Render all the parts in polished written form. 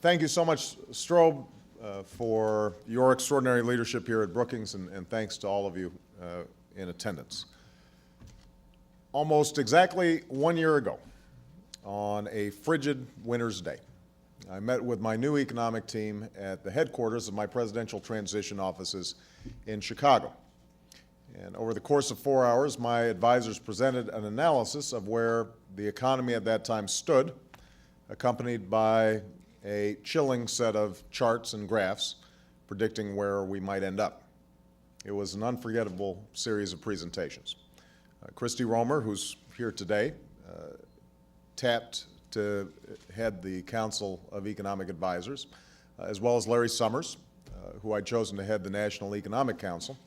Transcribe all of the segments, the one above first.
Thank you so much, Strobe, for your extraordinary leadership here at Brookings, and thanks to all of you in attendance. Almost exactly 1 year ago, on a frigid winter's day, I met with my new economic team at the headquarters of my presidential transition offices in Chicago. And over the course of 4 hours, my advisors presented an analysis of where the economy at that time stood, accompanied by a chilling set of charts and graphs predicting where we might end up. It was an unforgettable series of presentations. Christy Romer, who's here today, tapped to head the Council of Economic Advisors, as well as Larry Summers, who I'd chosen to head the National Economic Council,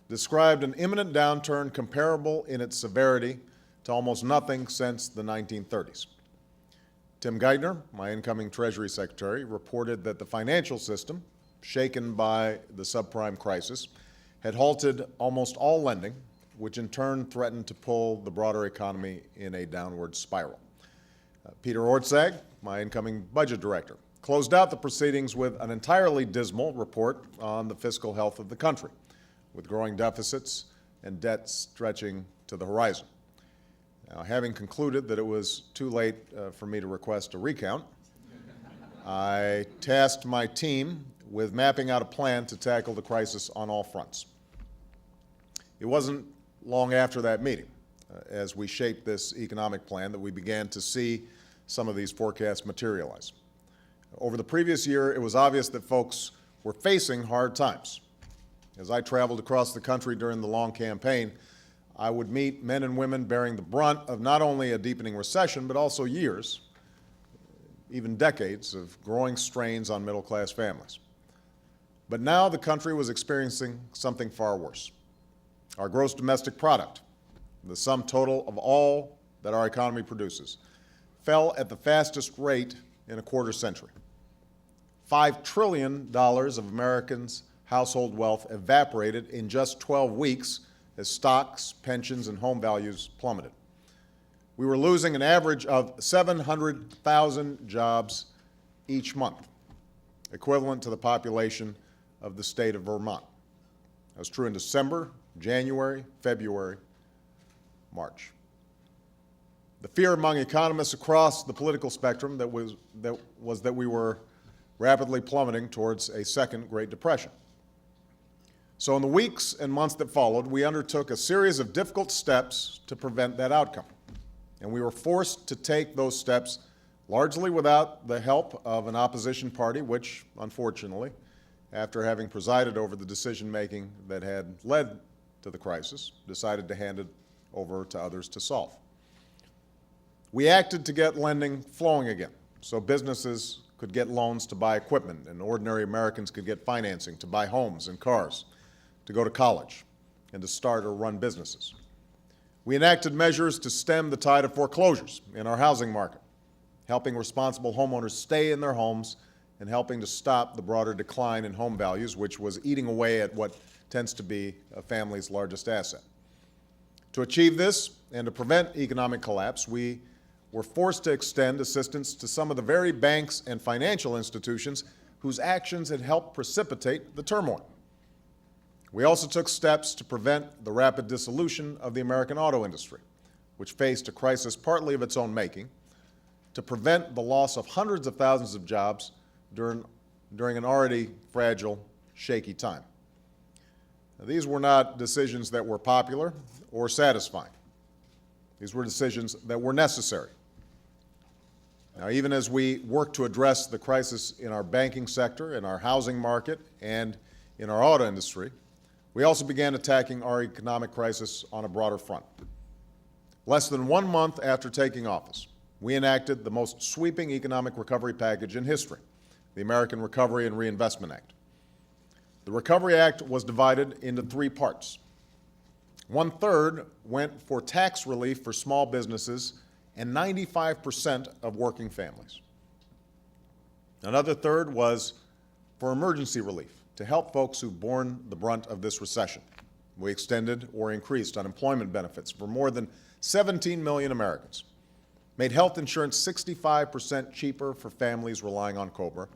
described an imminent downturn comparable in its severity to almost nothing since the 1930s. Tim Geithner, my incoming Treasury Secretary, reported that the financial system, shaken by the subprime crisis, had halted almost all lending, which in turn threatened to pull the broader economy in a downward spiral. Peter Orszag, my incoming Budget Director, closed out the proceedings with an entirely dismal report on the fiscal health of the country, with growing deficits and debt stretching to the horizon. Now, having concluded that it was too late for me to request a recount, I tasked my team with mapping out a plan to tackle the crisis on all fronts. It wasn't long after that meeting, as we shaped this economic plan, that we began to see some of these forecasts materialize. Over the previous year, it was obvious that folks were facing hard times. As I traveled across the country during the long campaign, I would meet men and women bearing the brunt of not only a deepening recession, but also years, even decades, of growing strains on middle-class families. But now the country was experiencing something far worse. Our gross domestic product, the sum total of all that our economy produces, fell at the fastest rate in a quarter century. $5 trillion of Americans' household wealth evaporated in just 12 weeks as stocks, pensions, and home values plummeted. We were losing an average of 700,000 jobs each month, equivalent to the population of the state of Vermont. That was true in December, January, February, March. The fear among economists across the political spectrum was that we were rapidly plummeting towards a second Great Depression. So in the weeks and months that followed, we undertook a series of difficult steps to prevent that outcome. And we were forced to take those steps largely without the help of an opposition party, which, unfortunately, after having presided over the decision-making that had led to the crisis, decided to hand it over to others to solve. We acted to get lending flowing again, so businesses could get loans to buy equipment and ordinary Americans could get financing to buy homes and cars, to go to college, and to start or run businesses. We enacted measures to stem the tide of foreclosures in our housing market, helping responsible homeowners stay in their homes and helping to stop the broader decline in home values, which was eating away at what tends to be a family's largest asset. To achieve this and to prevent economic collapse, we were forced to extend assistance to some of the very banks and financial institutions whose actions had helped precipitate the turmoil. We also took steps to prevent the rapid dissolution of the American auto industry, which faced a crisis partly of its own making, to prevent the loss of hundreds of thousands of jobs during an already fragile, shaky time. Now, these were not decisions that were popular or satisfying. These were decisions that were necessary. Now, even as we work to address the crisis in our banking sector, in our housing market, and in our auto industry, we also began attacking our economic crisis on a broader front. Less than 1 month after taking office, we enacted the most sweeping economic recovery package in history, the American Recovery and Reinvestment Act. The Recovery Act was divided into 3 parts. 1/3 went for tax relief for small businesses and 95% of working families. Another third was for emergency relief to help folks who've borne the brunt of this recession. We extended or increased unemployment benefits for more than 17 million Americans. made health insurance 65% cheaper for families relying on COBRA,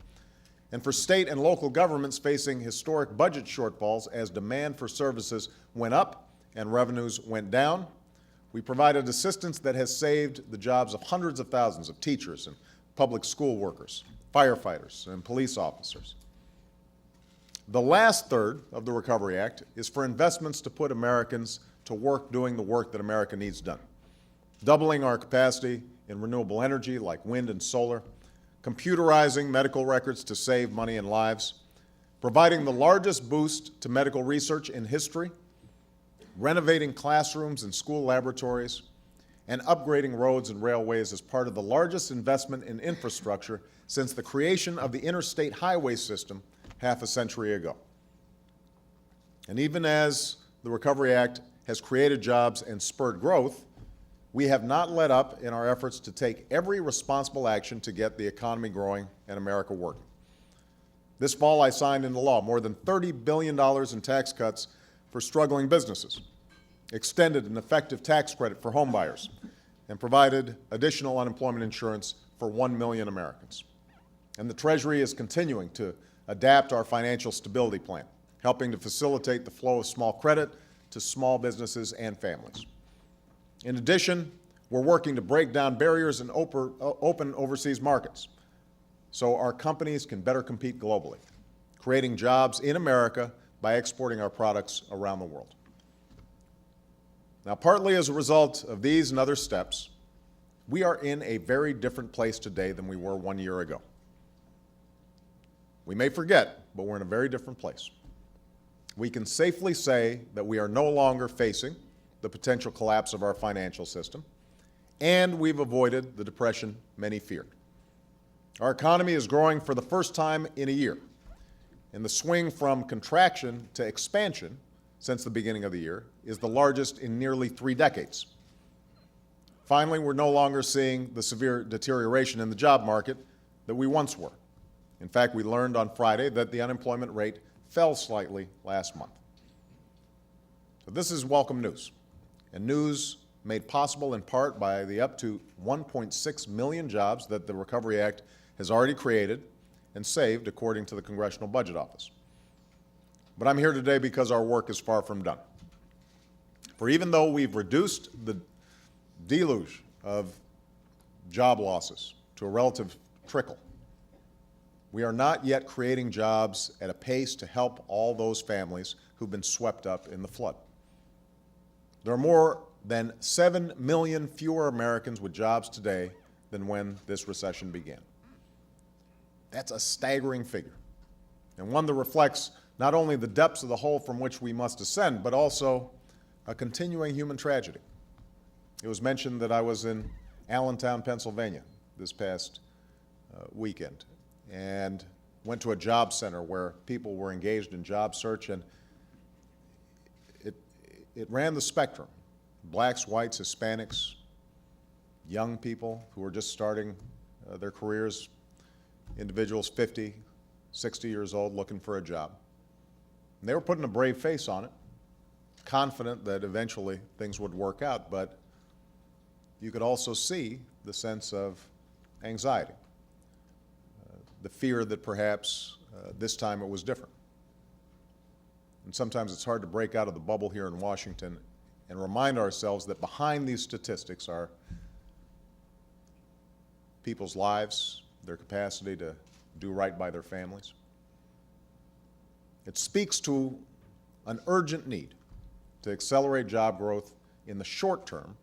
and for state and local governments facing historic budget shortfalls as demand for services went up and revenues went down, we provided assistance that has saved the jobs of hundreds of thousands of teachers and public school workers, firefighters, and police officers. The last third of the Recovery Act is for investments to put Americans to work doing the work that America needs done, doubling our capacity in renewable energy like wind and solar, computerizing medical records to save money and lives, providing the largest boost to medical research in history, renovating classrooms and school laboratories, and upgrading roads and railways as part of the largest investment in infrastructure since the creation of the interstate highway system half a century ago. And even as the Recovery Act has created jobs and spurred growth, we have not let up in our efforts to take every responsible action to get the economy growing and America working. This fall, I signed into law more than $30 billion in tax cuts for struggling businesses, extended an effective tax credit for homebuyers, and provided additional unemployment insurance for 1 million Americans. And the Treasury is continuing to adapt our financial stability plan, helping to facilitate the flow of small credit to small businesses and families. In addition, we're working to break down barriers and open overseas markets so our companies can better compete globally, creating jobs in America by exporting our products around the world. Now, partly as a result of these and other steps, we are in a very different place today than we were 1 year ago. We may forget, but we're in a very different place. We can safely say that we are no longer facing the potential collapse of our financial system, and we've avoided the depression many feared. Our economy is growing for the first time in a year, and the swing from contraction to expansion since the beginning of the year is the largest in nearly 3 decades. Finally, we're no longer seeing the severe deterioration in the job market that we once were. In fact, we learned on Friday that the unemployment rate fell slightly last month. So this is welcome news, and news made possible in part by the up to 1.6 million jobs that the Recovery Act has already created and saved, according to the Congressional Budget Office. But I'm here today because our work is far from done. For even though we've reduced the deluge of job losses to a relative trickle, we are not yet creating jobs at a pace to help all those families who've been swept up in the flood. There are more than 7 million fewer Americans with jobs today than when this recession began. That's a staggering figure, and one that reflects not only the depths of the hole from which we must ascend, but also a continuing human tragedy. It was mentioned that I was in Allentown, Pennsylvania this past weekend, and went to a job center where people were engaged in job search, and it ran the spectrum. Blacks, whites, Hispanics, young people who were just starting their careers, individuals 50, 60 years old looking for a job. And they were putting a brave face on it, confident that eventually things would work out, but you could also see the sense of anxiety, the fear that perhaps this time it was different. And sometimes it's hard to break out of the bubble here in Washington and remind ourselves that behind these statistics are people's lives, their capacity to do right by their families. It speaks to an urgent need to accelerate job growth in the short term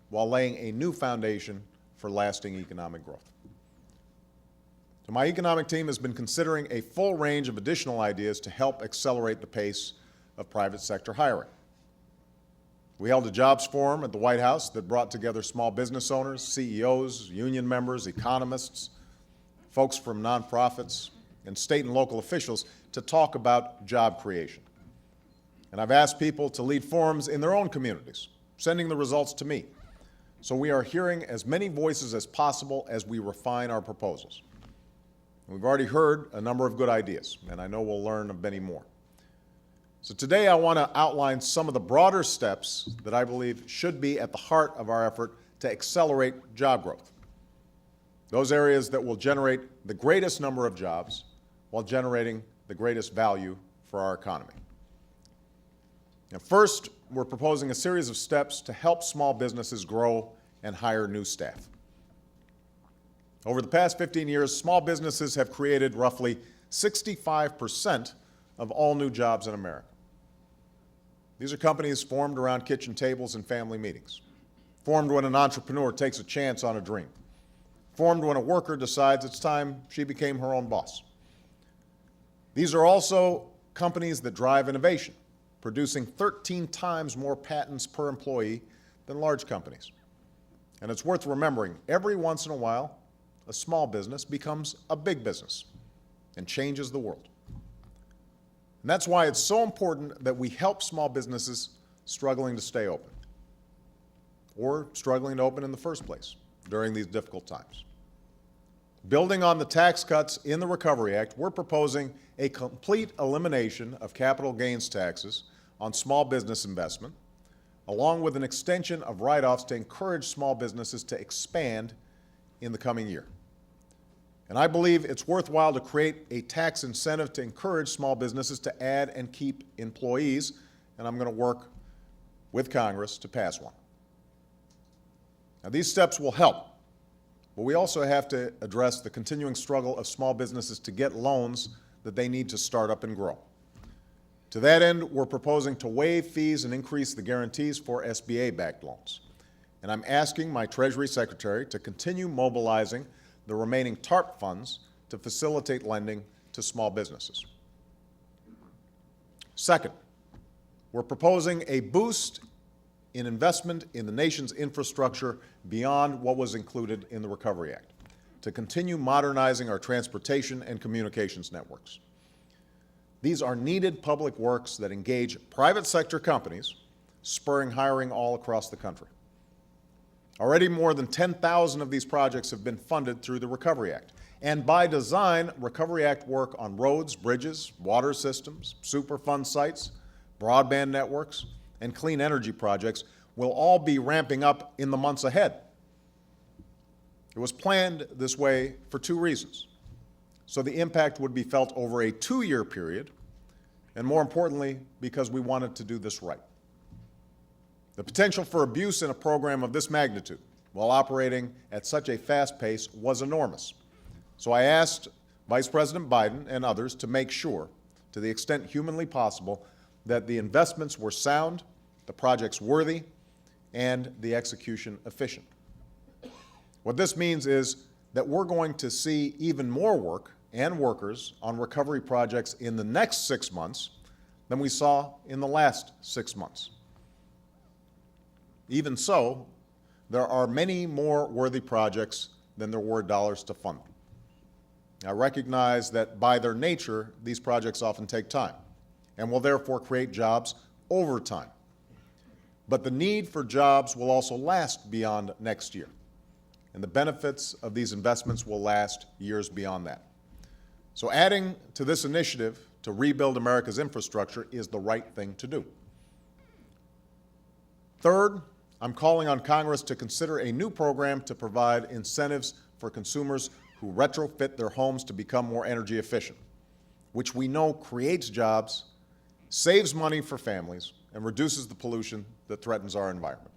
while laying a new foundation for lasting economic growth. So my economic team has been considering a full range of additional ideas to help accelerate the pace of private sector hiring. We held a jobs forum at the White House that brought together small business owners, CEOs, union members, economists, folks from nonprofits, and state and local officials to talk about job creation. And I've asked people to lead forums in their own communities, sending the results to me. So we are hearing as many voices as possible as we refine our proposals. We've already heard a number of good ideas, and I know we'll learn of many more. So today I want to outline some of the broader steps that I believe should be at the heart of our effort to to accelerate job growth. Those areas that will generate the greatest number of jobs while generating the greatest value for our economy. Now, first, we're proposing a series of steps to help small businesses grow and hire new staff. Over the past 15 years, small businesses have created roughly 65% of all new jobs in America. These are companies formed around kitchen tables and family meetings, formed when an entrepreneur takes a chance on a dream, formed when a worker decides it's time she became her own boss. These are also companies that drive innovation, producing 13 times more patents per employee than large companies. And it's worth remembering, every once in a while, a small business becomes a big business and changes the world. And that's why it's so important that we help small businesses struggling to stay open or struggling to open in the first place during these difficult times. Building on the tax cuts in the Recovery Act, we're proposing a complete elimination of capital gains taxes on small business investment, along with an extension of write-offs to encourage small businesses to expand in the coming year. And I believe it's worthwhile to create a tax incentive to encourage small businesses to add and keep employees, and I'm going to work with Congress to pass one. Now, these steps will help, but we also have to address the continuing struggle of small businesses to get loans that they need to start up and grow. To that end, we're proposing to waive fees and increase the guarantees for SBA-backed loans. And I'm asking my Treasury Secretary to continue mobilizing the remaining TARP funds to facilitate lending to small businesses. Second, we're proposing a boost in investment in the nation's infrastructure beyond what was included in the Recovery Act, to continue modernizing our transportation and communications networks. These are needed public works that engage private sector companies, spurring hiring all across the country. Already more than 10,000 of these projects have been funded through the Recovery Act. And by design, Recovery Act work on roads, bridges, water systems, Superfund sites, broadband networks, and clean energy projects will all be ramping up in the months ahead. It was planned this way for two reasons. So the impact would be felt over a 2-year period, and more importantly, because we wanted to do this right. The potential for abuse in a program of this magnitude while operating at such a fast pace was enormous. So I asked Vice President Biden and others to make sure, to the extent humanly possible, that the investments were sound, the projects worthy, and the execution efficient. What this means is that we're going to see even more work and workers on recovery projects in the next 6 months than we saw in the last 6 months. Even so, there are many more worthy projects than there were dollars to fund them. I recognize that by their nature, these projects often take time and will therefore create jobs over time. But the need for jobs will also last beyond next year, and the benefits of these investments will last years beyond that. So adding to this initiative to rebuild America's infrastructure is the right thing to do. Third, I'm calling on Congress to consider a new program to provide incentives for consumers who retrofit their homes to become more energy efficient, which we know creates jobs, saves money for families, and reduces the pollution that threatens our environment.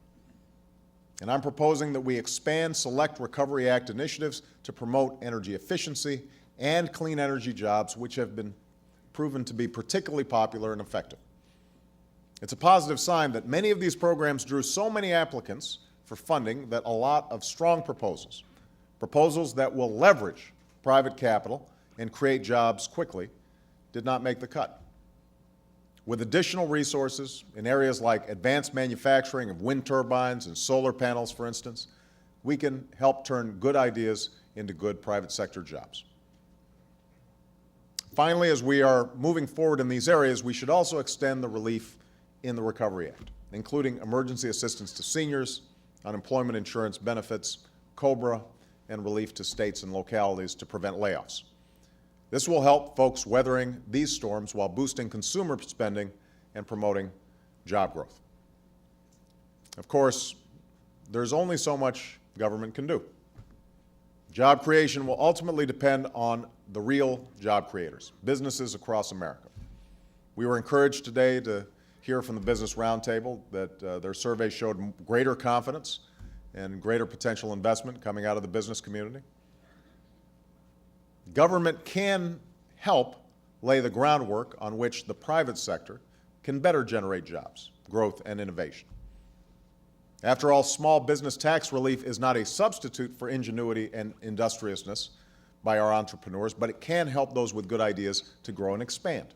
And I'm proposing that we expand select Recovery Act initiatives to promote energy efficiency and clean energy jobs, which have been proven to be particularly popular and effective. It's a positive sign that many of these programs drew so many applicants for funding that a lot of strong proposals that will leverage private capital and create jobs quickly, did not make the cut. With additional resources in areas like advanced manufacturing of wind turbines and solar panels, for instance, we can help turn good ideas into good private sector jobs. Finally, as we are moving forward in these areas, we should also extend the relief in the Recovery Act, including emergency assistance to seniors, unemployment insurance benefits, COBRA, and relief to states and localities to prevent layoffs. This will help folks weathering these storms while boosting consumer spending and promoting job growth. Of course, there's only so much government can do. Job creation will ultimately depend on the real job creators, businesses across America. We were encouraged today to hear from the Business Roundtable that their survey showed greater confidence and greater potential investment coming out of the business community. Government can help lay the groundwork on which the private sector can better generate jobs, growth, and innovation. After all, small business tax relief is not a substitute for ingenuity and industriousness by our entrepreneurs, but it can help those with good ideas to grow and expand.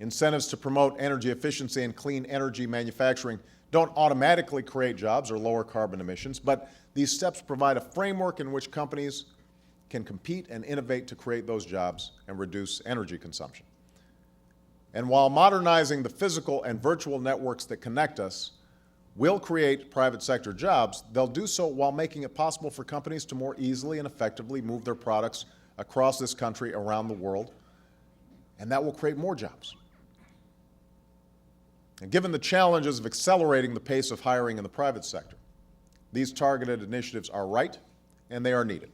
Incentives to promote energy efficiency and clean energy manufacturing don't automatically create jobs or lower carbon emissions, but these steps provide a framework in which companies can compete and innovate to create those jobs and reduce energy consumption. And while modernizing the physical and virtual networks that connect us will create private sector jobs, they'll do so while making it possible for companies to more easily and effectively move their products across this country, around the world, and that will create more jobs. And given the challenges of accelerating the pace of hiring in the private sector, these targeted initiatives are right and they are needed.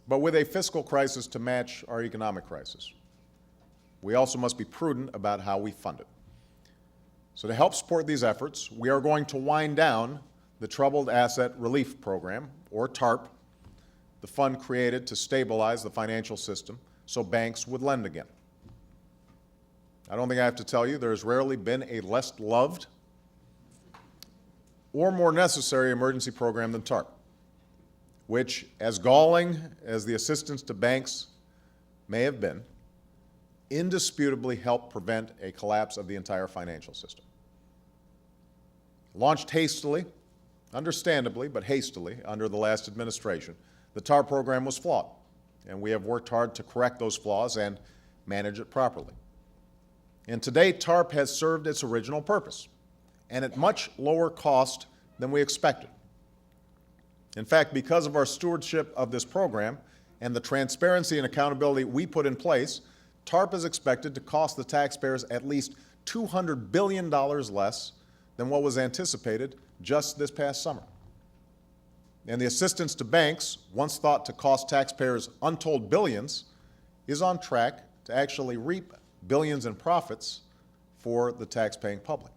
But with a fiscal crisis to match our economic crisis, we also must be prudent about how we fund it. So to help support these efforts, we are going to wind down the Troubled Asset Relief Program, or TARP, the fund created to stabilize the financial system so banks would lend again. I don't think I have to tell you there's rarely been a less loved or more necessary emergency program than TARP, which, as galling as the assistance to banks may have been, indisputably helped prevent a collapse of the entire financial system. Launched hastily, understandably, but hastily, under the last administration, the TARP program was flawed, and we have worked hard to correct those flaws and manage it properly. And today, TARP has served its original purpose, and at much lower cost than we expected. In fact, because of our stewardship of this program and the transparency and accountability we put in place, TARP is expected to cost the taxpayers at least $200 billion less than what was anticipated just this past summer. And the assistance to banks, once thought to cost taxpayers untold billions, is on track to actually reap billions in profits for the tax-paying public.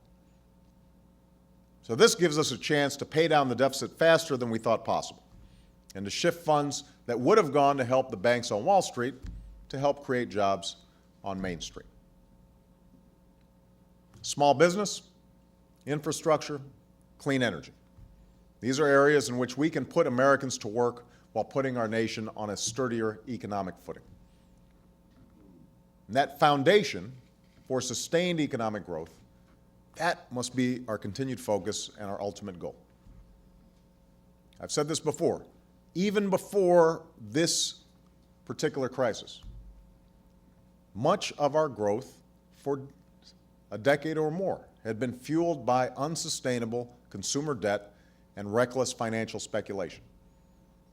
So this gives us a chance to pay down the deficit faster than we thought possible, and to shift funds that would have gone to help the banks on Wall Street to help create jobs on Main Street. Small business, infrastructure, clean energy. These are areas in which we can put Americans to work while putting our nation on a sturdier economic footing. And that foundation for sustained economic growth, that must be our continued focus and our ultimate goal. I've said this before, even before this particular crisis, much of our growth for a decade or more had been fueled by unsustainable consumer debt and reckless financial speculation,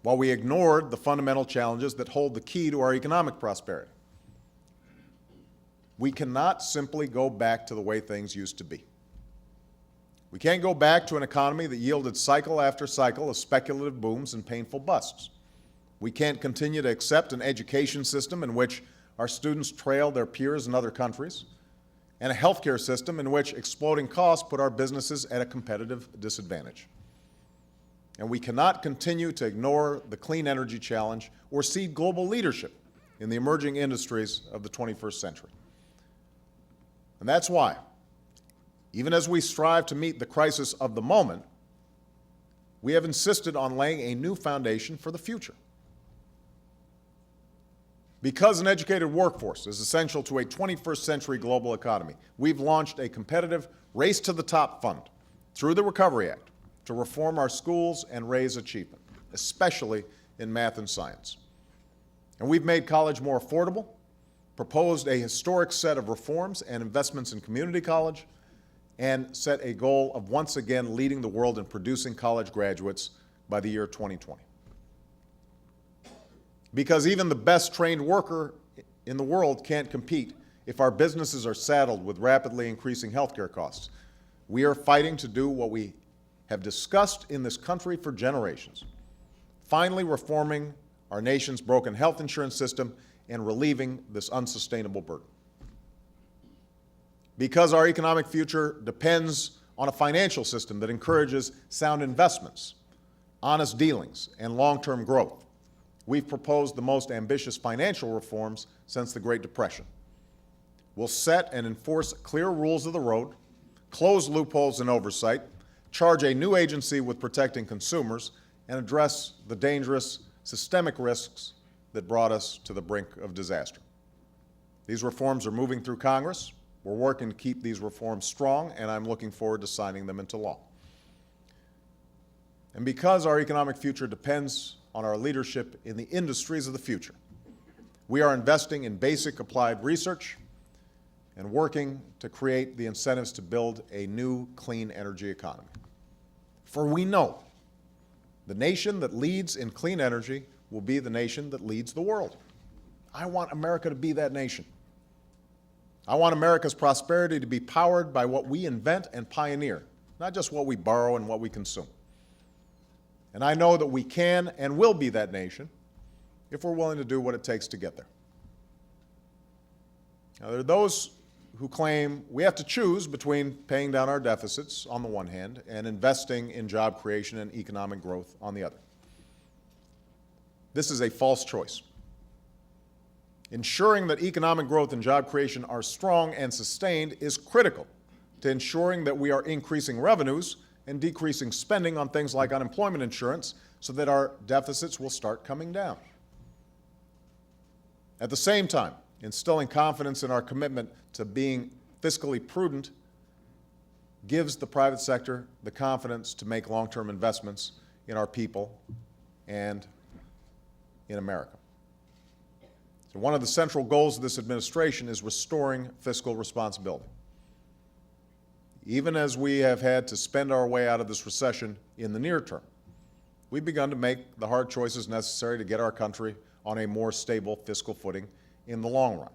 while we ignored the fundamental challenges that hold the key to our economic prosperity. We cannot simply go back to the way things used to be. We can't go back to an economy that yielded cycle after cycle of speculative booms and painful busts. We can't continue to accept an education system in which our students trail their peers in other countries, and a healthcare system in which exploding costs put our businesses at a competitive disadvantage. And we cannot continue to ignore the clean energy challenge or cede global leadership in the emerging industries of the 21st century. And that's why, even as we strive to meet the crisis of the moment, we have insisted on laying a new foundation for the future. Because an educated workforce is essential to a 21st century global economy, we've launched a competitive Race to the Top fund through the Recovery Act to reform our schools and raise achievement, especially in math and science. And we've made college more affordable, proposed a historic set of reforms and investments in community college, and set a goal of once again leading the world in producing college graduates by the year 2020. Because even the best trained worker in the world can't compete if our businesses are saddled with rapidly increasing healthcare costs. We are fighting to do what we have discussed in this country for generations, finally reforming our nation's broken health insurance system and relieving this unsustainable burden. Because our economic future depends on a financial system that encourages sound investments, honest dealings, and long-term growth, we've proposed the most ambitious financial reforms since the Great Depression. We'll set and enforce clear rules of the road, close loopholes in oversight, charge a new agency with protecting consumers, and address the dangerous systemic risks that brought us to the brink of disaster. These reforms are moving through Congress. We're working to keep these reforms strong, and I'm looking forward to signing them into law. And because our economic future depends on our leadership in the industries of the future, we are investing in basic applied research and working to create the incentives to build a new clean energy economy. For we know the nation that leads in clean energy will be the nation that leads the world. I want America to be that nation. I want America's prosperity to be powered by what we invent and pioneer, not just what we borrow and what we consume. And I know that we can and will be that nation if we're willing to do what it takes to get there. Now, there are those who claim we have to choose between paying down our deficits on the one hand and investing in job creation and economic growth on the other. This is a false choice. Ensuring that economic growth and job creation are strong and sustained is critical to ensuring that we are increasing revenues and decreasing spending on things like unemployment insurance so that our deficits will start coming down. At the same time, instilling confidence in our commitment to being fiscally prudent gives the private sector the confidence to make long-term investments in our people and in America. So one of the central goals of this administration is restoring fiscal responsibility. Even as we have had to spend our way out of this recession in the near term, we've begun to make the hard choices necessary to get our country on a more stable fiscal footing in the long run.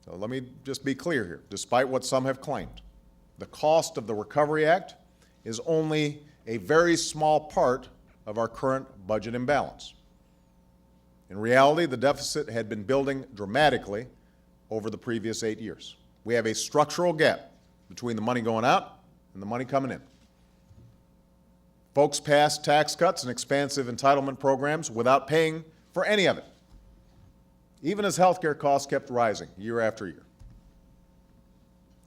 So let me just be clear here. Despite what some have claimed, the cost of the Recovery Act is only a very small part of our current budget imbalance. In reality, the deficit had been building dramatically over the previous 8 years. We have a structural gap between the money going out and the money coming in. Folks passed tax cuts and expansive entitlement programs without paying for any of it, even as health care costs kept rising year after year.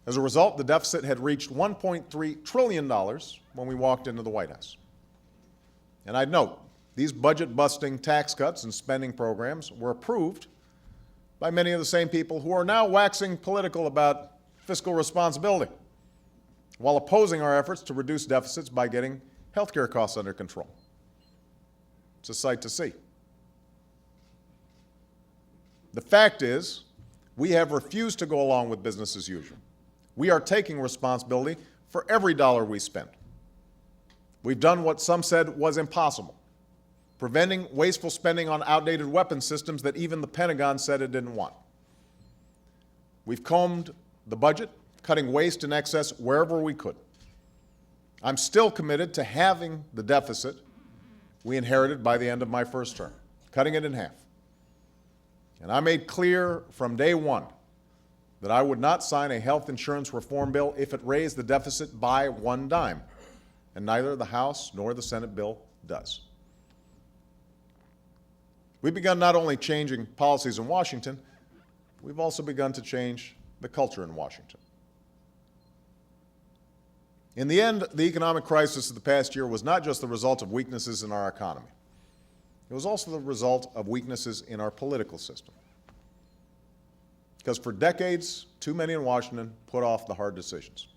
As a result, the deficit had reached $1.3 trillion when we walked into the White House. And I'd note, these budget-busting tax cuts and spending programs were approved by many of the same people who are now waxing political about fiscal responsibility, while opposing our efforts to reduce deficits by getting health care costs under control. It's a sight to see. The fact is, we have refused to go along with business as usual. We are taking responsibility for every dollar we spend. We've done what some said was impossible, preventing wasteful spending on outdated weapons systems that even the Pentagon said it didn't want. We've combed the budget, cutting waste and excess wherever we could. I'm still committed to halving the deficit we inherited by the end of my first term, cutting it in half. And I made clear from day one that I would not sign a health insurance reform bill if it raised the deficit by one dime, and neither the House nor the Senate bill does. We've begun not only changing policies in Washington, we've also begun to change the culture in Washington. In the end, the economic crisis of the past year was not just the result of weaknesses in our economy. It was also the result of weaknesses in our political system. Because for decades, too many in Washington put off the hard decisions.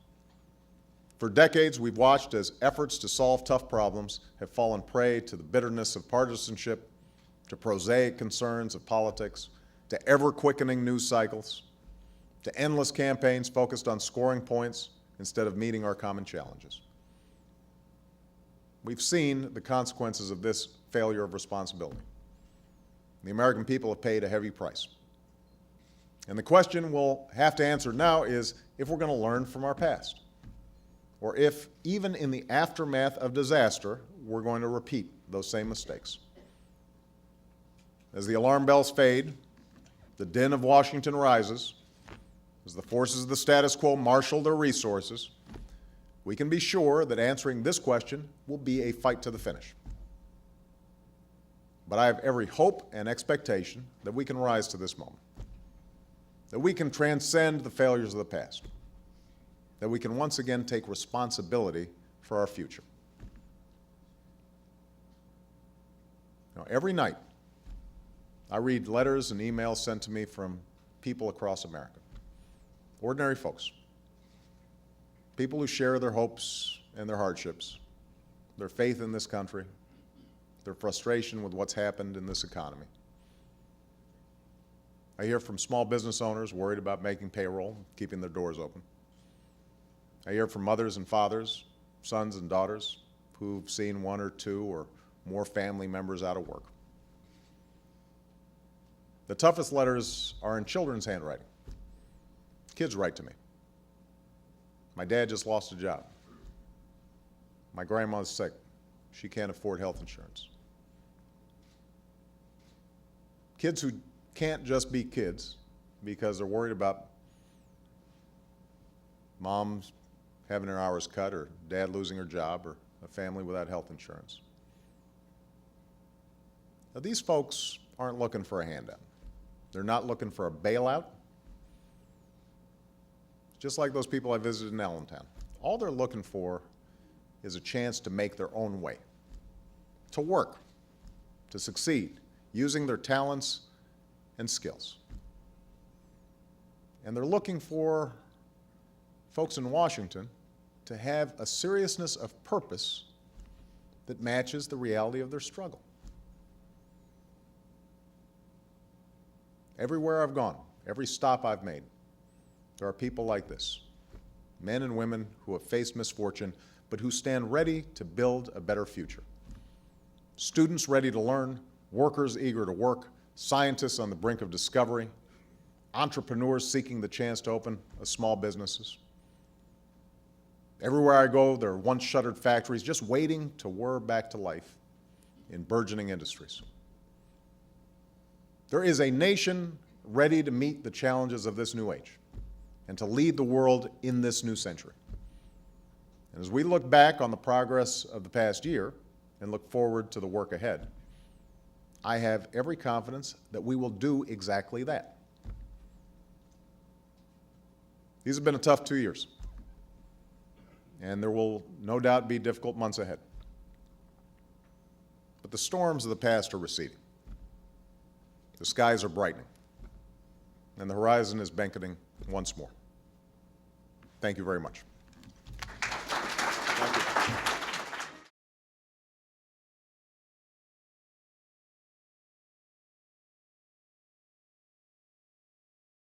For decades, we've watched as efforts to solve tough problems have fallen prey to the bitterness of partisanship, to prosaic concerns of politics, to ever-quickening news cycles, to endless campaigns focused on scoring points instead of meeting our common challenges. We've seen the consequences of this failure of responsibility. The American people have paid a heavy price. And the question we'll have to answer now is if we're going to learn from our past, or if, even in the aftermath of disaster, we're going to repeat those same mistakes. As the alarm bells fade, the din of Washington rises, as the forces of the status quo marshal their resources, we can be sure that answering this question will be a fight to the finish. But I have every hope and expectation that we can rise to this moment, that we can transcend the failures of the past, that we can once again take responsibility for our future. Now, every night, I read letters and emails sent to me from people across America, ordinary folks, people who share their hopes and their hardships, their faith in this country, their frustration with what's happened in this economy. I hear from small business owners worried about making payroll, keeping their doors open. I hear from mothers and fathers, sons and daughters who've seen one or two or more family members out of work. The toughest letters are in children's handwriting. Kids write to me. My dad just lost a job. My grandma's sick. She can't afford health insurance. Kids who can't just be kids because they're worried about mom's having her hours cut or dad losing her job or a family without health insurance. Now, these folks aren't looking for a handout. They're not looking for a bailout. Just like those people I visited in Allentown. All they're looking for is a chance to make their own way, to work, to succeed, using their talents and skills. And they're looking for folks in Washington to have a seriousness of purpose that matches the reality of their struggle. Everywhere I've gone, every stop I've made, there are people like this, men and women who have faced misfortune, but who stand ready to build a better future. Students ready to learn, workers eager to work, scientists on the brink of discovery, entrepreneurs seeking the chance to open small businesses. Everywhere I go, there are once shuttered factories just waiting to whir back to life in burgeoning industries. There is a nation ready to meet the challenges of this new age and to lead the world in this new century. And as we look back on the progress of the past year and look forward to the work ahead, I have every confidence that we will do exactly that. These have been a tough 2 years, and there will no doubt be difficult months ahead. But the storms of the past are receding. The skies are brightening, and the horizon is beckoning once more. Thank you very much.